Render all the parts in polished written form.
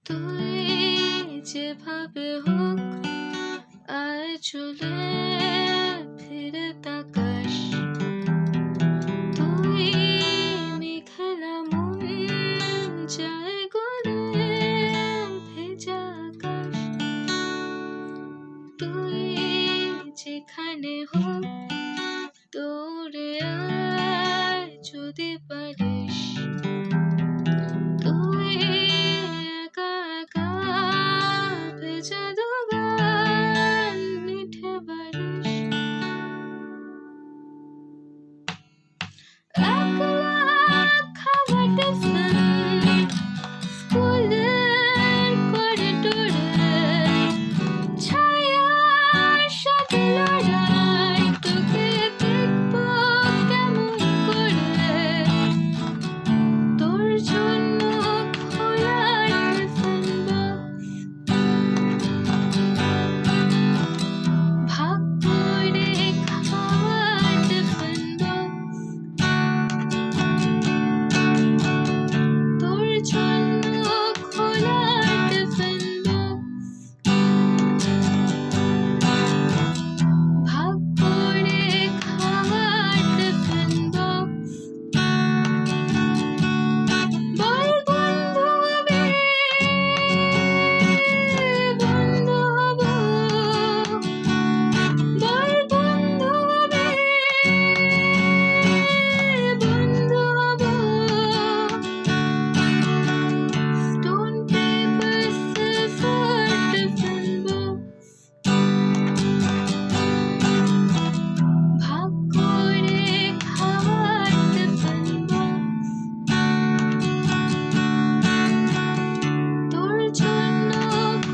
তুই যেভাবে হোক আয় চলে ফিরে তাকাস। তুই মেঘলা মন যায় গলে ভেজা আকাশ। তুই যেখানে হোক দৌড়ে আয় যদি পারিস। তুই একা একা ভেজা দুগান মিঠে বারিশ। একলা খাবার টিফিন স্কুলের করিডোরে ছায়ার সাথে লড়াই। তোকে দেখবো কেমন করে তোর জন্য খোলা টিফিন বক্স। ভাগ করে খাওয়ার টিফিন বক্স তোর জন্য খোলা টিফিন বক্স। ভাগ করে খাওয়ার টিফিন বক্স। বল বন্ধু হবে বন্ধু হব। বল বন্ধু হবে বন্ধু হব। Stone paper scissor tiffin box. ভাগ করে খাওয়ার টিফিন বক্স তোর জন্য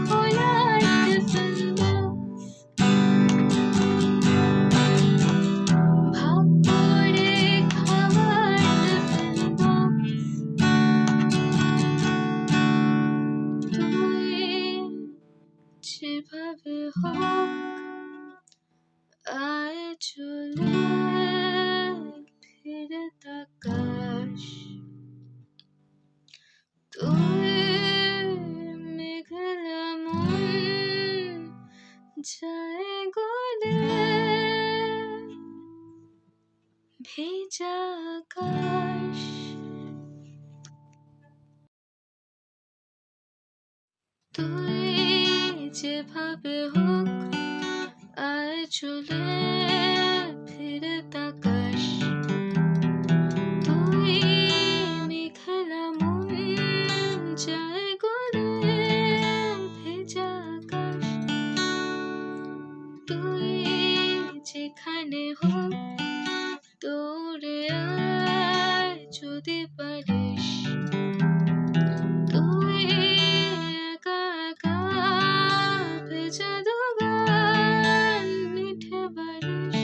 খোলা টিফিন বক্স। ভাগ করে খাওয়ার টিফিন বক্স। তুই যেভাবে হোক আয় চলে ফিরে তাকাস। তুই মেঘলা মন যায় গলে ভেজা আকাশ। তুই যেভাবে হোক আয় চলে ফিরে তাকাস। তুই মেঘলা মন যায় গলে ভেজা আকাশ। তুই যেখানে হোক দৌড়ে আয় যদি পারিস। তুই একা একা ভেজা দুগান মিঠে বারিশ।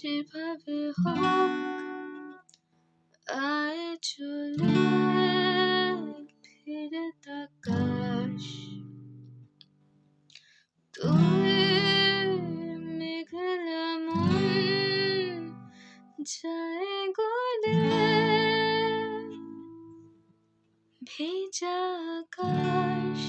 যেভাবে হোক আয় চলে ফিরে তাকাস তুই মেঘলা মন যায় গলে ভেজা আকাশ